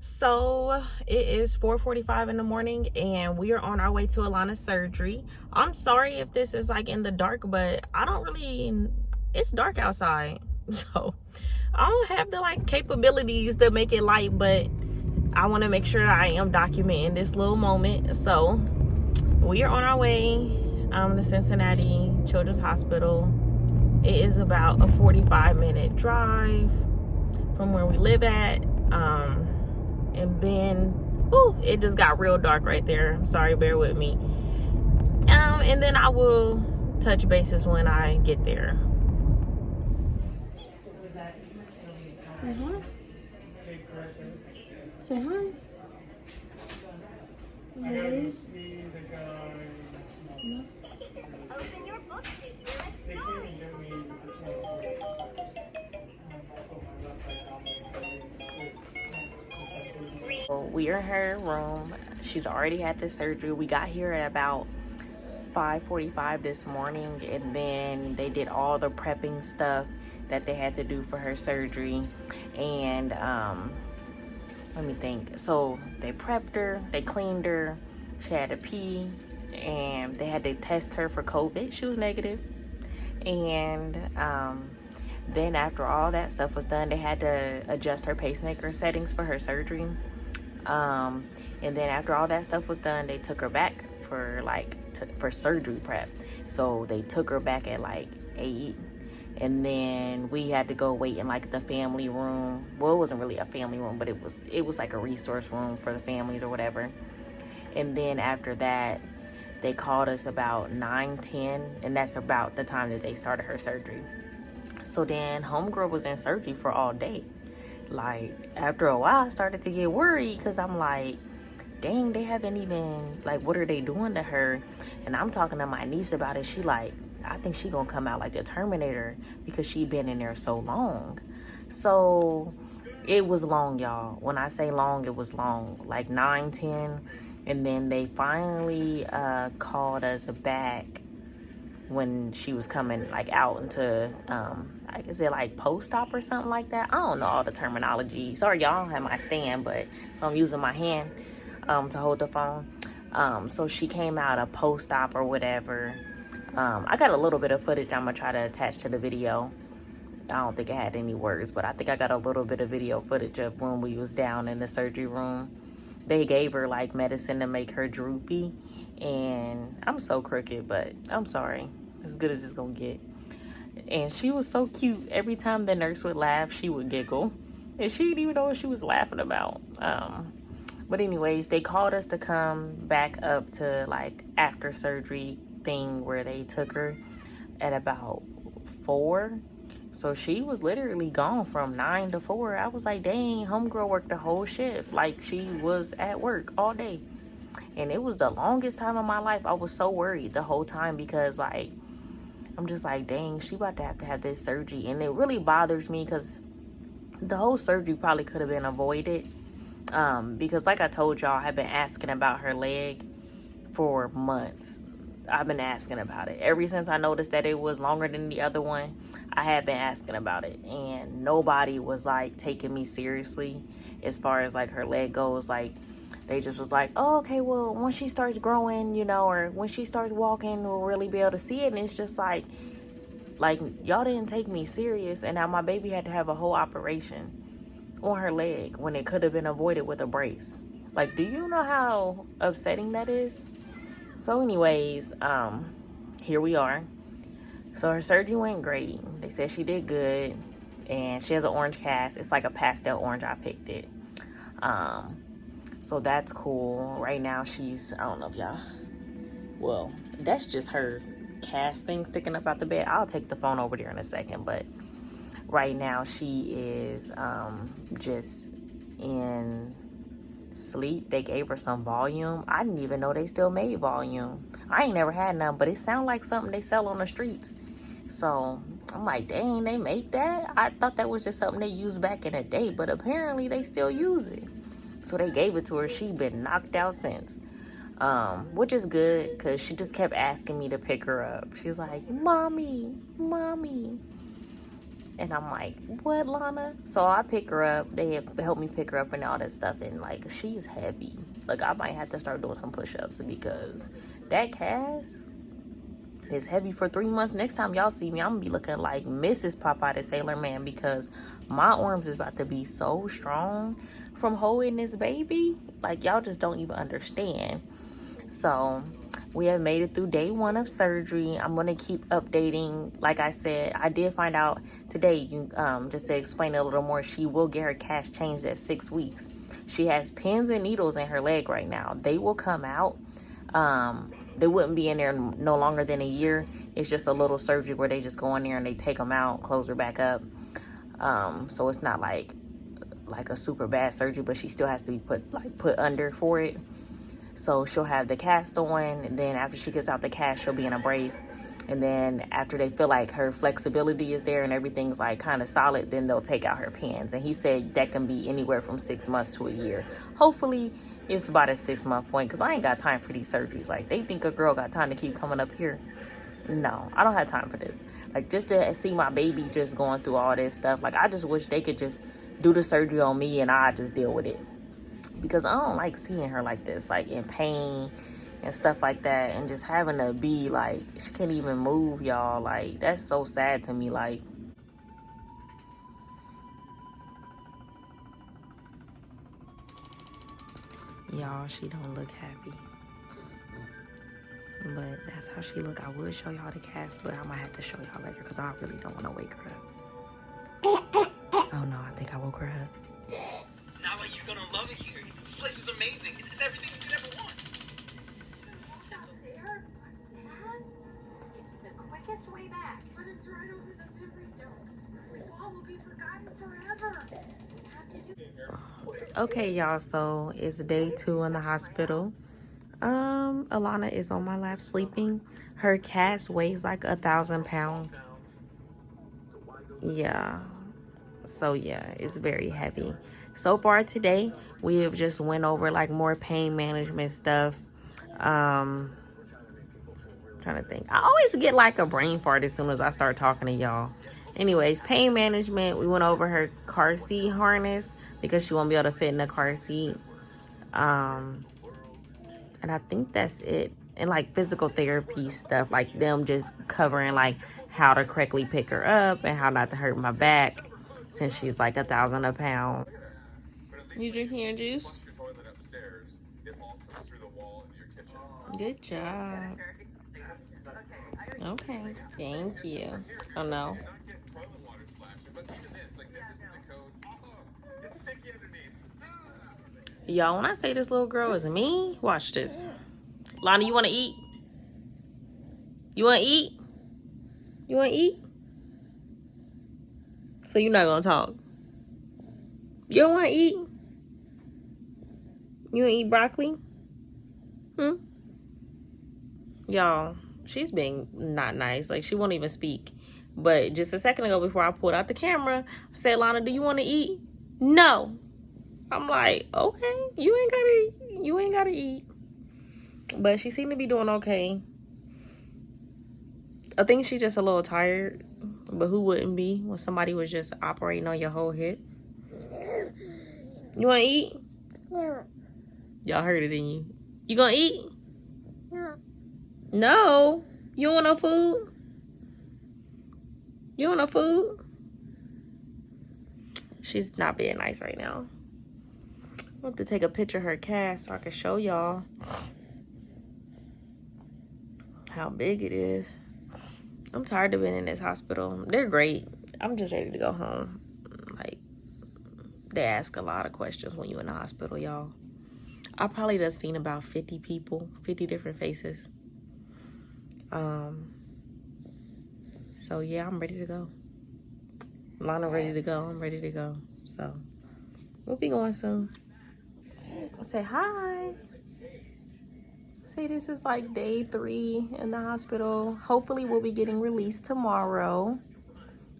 So it is 4:45 in the morning and we are on our way to Alana's surgery. I'm sorry if this is like in the dark, but it's dark outside. So I don't have the like capabilities to make it light, but I want to make sure that I am documenting this little moment. So we are on our way to Cincinnati Children's Hospital. It is about a 45-minute drive from where we live at. And then it just got real dark right there. I'm sorry, bear with me. And then I will touch bases when I get there. Say hi. Say hi. Yes. Open your book. We are in her room. She's already had this surgery. We got here at about 5:45 this morning, and then they did all the prepping stuff that they had to do for her surgery. And let me think. So they prepped her, they cleaned her, she had to pee, and they had to test her for COVID. She was negative. And then after all that stuff was done, they had to adjust her pacemaker settings for her surgery. And then after all that stuff was done, they took her back for for surgery prep. So they took her back at like 8, and then we had to go wait in like the family room. Well, it wasn't really a family room, but it was like a resource room for the families or whatever. And then after that, they called us about 9:10, and that's about the time that they started her surgery. So then homegirl was in surgery for all day. Like, after a while, I started to get worried because I'm like, dang, they haven't even, like, what are they doing to her? And I'm talking to my niece about it. She like, I think she gonna come out like the Terminator because she been in there so long. So it was long, y'all. When I say long, it was long. Like 9:10, and then they finally called us back when she was coming like out into is it like post-op or something like that? I don't know all the terminology. Sorry, y'all, I don't have my stand, but so I'm using my hand to hold the phone. So she came out a post-op or whatever. I got a little bit of footage I'm gonna try to attach to the video. I don't think it had any words, but I think I got a little bit of video footage of when we was down in the surgery room. They gave her like medicine to make her droopy, and I'm so crooked, but I'm sorry, as good as it's gonna get. And she was so cute. Every time the nurse would laugh, she would giggle, and she didn't even know what she was laughing about. But anyways, they called us to come back up to like after surgery thing where they took her at about 4. So she was literally gone from 9 to 4. I was like, dang, homegirl worked the whole shift. Like, she was at work all day. And it was the longest time of my life. I was so worried the whole time because, like, I'm just like, dang, she about to have this surgery. And it really bothers me because the whole surgery probably could have been avoided. Because like I told y'all, I've been asking about her leg for months. I've been asking about it. Ever since I noticed that it was longer than the other one, I had been asking about it. And nobody was, like, taking me seriously as far as, like, her leg goes. Like, they just was like, oh, okay, well, when she starts growing, you know, or when she starts walking, we'll really be able to see it. And it's just like, y'all didn't take me serious. And now my baby had to have a whole operation on her leg when it could have been avoided with a brace. Like, do you know how upsetting that is? So anyways, here we are. So her surgery went great. They said she did good. And she has an orange cast. It's like a pastel orange. I picked it. So that's cool. Right now she's, I don't know if y'all, well, that's just her cast thing sticking up out the bed. I'll take the phone over there in a second. But right now she is just in sleep. They gave her some volume. I didn't even know they still made volume. I ain't never had none, but it sounds like something they sell on the streets. So I'm like, dang, they make that? I thought that was just something they used back in the day, but apparently they still use it. So they gave it to her. She been knocked out since, which is good because she just kept asking me to pick her up. She's like, mommy, mommy. And I'm like, what, Lana? So I pick her up. They have helped me pick her up and all that stuff. And like, she's heavy. Like, I might have to start doing some push-ups because that cast is heavy for 3 months. Next time y'all see me, I'm gonna be looking like Mrs. Popeye the Sailor Man because my arms is about to be so strong from holding this baby. Like, y'all just don't even understand. So we have made it through day 1 of surgery. I'm going to keep updating. Like I said, I did find out today, just to explain a little more, she will get her cast changed at 6 weeks. She has pins and needles in her leg right now. They will come out. They wouldn't be in there no longer than a year. It's just a little surgery where they just go in there and they take them out, close her back up. So it's not like a super bad surgery, but she still has to be put under for it. So she'll have the cast on, and then after she gets out the cast, she'll be in a brace. And then after they feel like her flexibility is there and everything's like kind of solid, then they'll take out her pins. And he said that can be anywhere from 6 months to a year. Hopefully it's about a 6-month point, because I ain't got time for these surgeries. Like, they think a girl got time to keep coming up here. No, I don't have time for this. Like, just to see my baby just going through all this stuff, like, I just wish they could just do the surgery on me and I just deal with it. Because I don't like seeing her like this, like in pain and stuff like that, and just having to be like, she can't even move, y'all. Like, that's so sad to me. Like, y'all, she don't look happy, but that's how she look. I would show y'all the cast, but I might have to show y'all later because I really don't want to wake her up. Oh no, I think I woke her up. Now you're gonna love it here. This place is amazing. It's everything you could ever want. There, Dad. It's the quickest way back. But it's right over the memory dome. The wall will be forgotten forever. We have to do. Okay, y'all, so it's day 2 in the hospital. Alana is on my lap sleeping. Her cast weighs like 1,000 pounds. Yeah. So yeah, it's very heavy. So far today, we have just went over like more pain management stuff. Trying to think. I always get like a brain fart as soon as I start talking to y'all. Anyways, pain management. We went over her car seat harness because she won't be able to fit in the car seat. And I think that's it. And like physical therapy stuff, like them just covering like how to correctly pick her up and how not to hurt my back since she's like 1,000 a pound. You drinking your juice? Good job. Okay, thank you. Oh no. Y'all, when I say this little girl is me, watch this. Lana, you want to eat? You want to eat? You want to eat? So you're not going to talk? You don't want to eat? You want to eat broccoli? Y'all, she's being not nice. Like, she won't even speak. But just a second ago, before I pulled out the camera, I said, Lana, do you want to eat? No. I'm like, okay, you ain't gotta eat. But she seemed to be doing okay. I think she's just a little tired. But who wouldn't be when somebody was just operating on your whole hip? You want to eat? Yeah. Y'all heard it, didn't you? You gonna eat? Yeah. No. You don't want no food? You want no food? She's not being nice right now. I want to take a picture of her cast so I can show y'all how big it is. I'm tired of being in this hospital. They're great. I'm just ready to go home. Like, they ask a lot of questions when you're in the hospital, y'all. I probably done seen about 50 people, 50 different faces. So yeah, I'm ready to go. Lana ready to go. I'm ready to go. So we'll be going soon. Say hi. Say this is like day 3 in the hospital. Hopefully we'll be getting released tomorrow.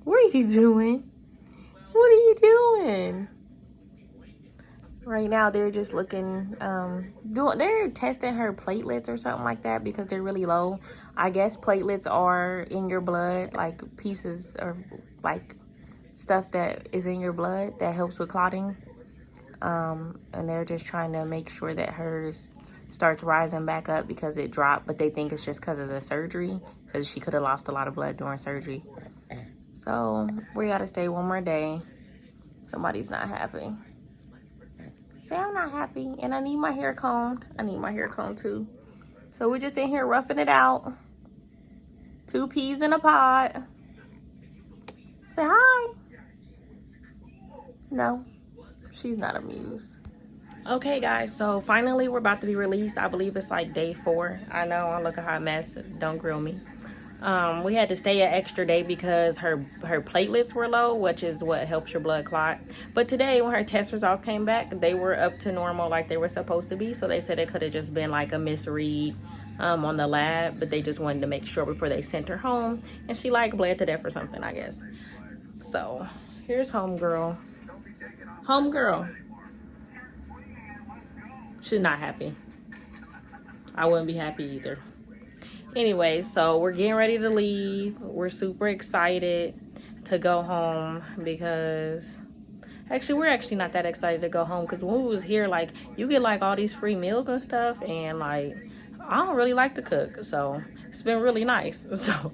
What are you doing? What are you doing? Right now they're just looking, they're testing her platelets or something like that because they're really low. I guess platelets are in your blood, like pieces of like stuff that is in your blood that helps with clotting. And they're just trying to make sure that hers starts rising back up because it dropped, but they think it's just because of the surgery, because she could have lost a lot of blood during surgery. So we gotta stay one more day. Somebody's not happy. Say I'm not happy, and I need my hair combed. I need my hair combed too. So we're just in here roughing it out. 2 peas in a pod. Say hi. No, she's not amused. Okay guys, so finally we're about to be released. I believe it's like day 4. I know I look a hot mess, don't grill me. We had to stay an extra day because her platelets were low, which is what helps your blood clot. But today when her test results came back, they were up to normal like they were supposed to be. So they said it could have just been like a misread on the lab, but they just wanted to make sure before they sent her home. And she like bled to death or something, I guess. So here's homegirl. Homegirl. She's not happy. I wouldn't be happy either. Anyway, so we're getting ready to leave. We're super excited to go home because actually we're actually not that excited to go home because when we was here, like, you get like all these free meals and stuff, and like I don't really like to cook, so it's been really nice. So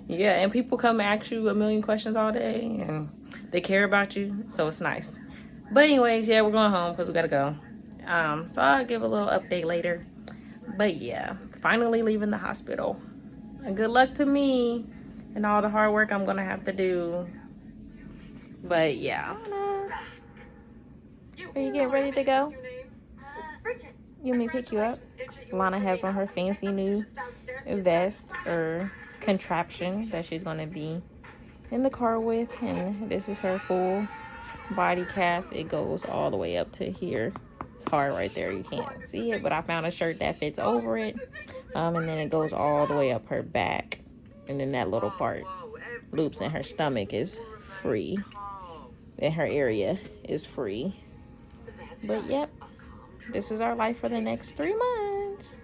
yeah, and people come ask you a million questions all day and they care about you, so it's nice. But anyways, yeah, we're going home because we gotta go. So I'll give a little update later. But yeah, finally leaving the hospital. And good luck to me and all the hard work I'm gonna have to do. But yeah, are you getting ready to go? You want me to pick you up? Alana has on her fancy new vest or contraption that she's gonna be in the car with, and this is her full body cast. It goes all the way up to here. It's hard right there, you can't see it, but I found a shirt that fits over it, and then it goes all the way up her back, and then that little part loops in her stomach is free, and her area is free. But yep, this is our life for the next 3 months.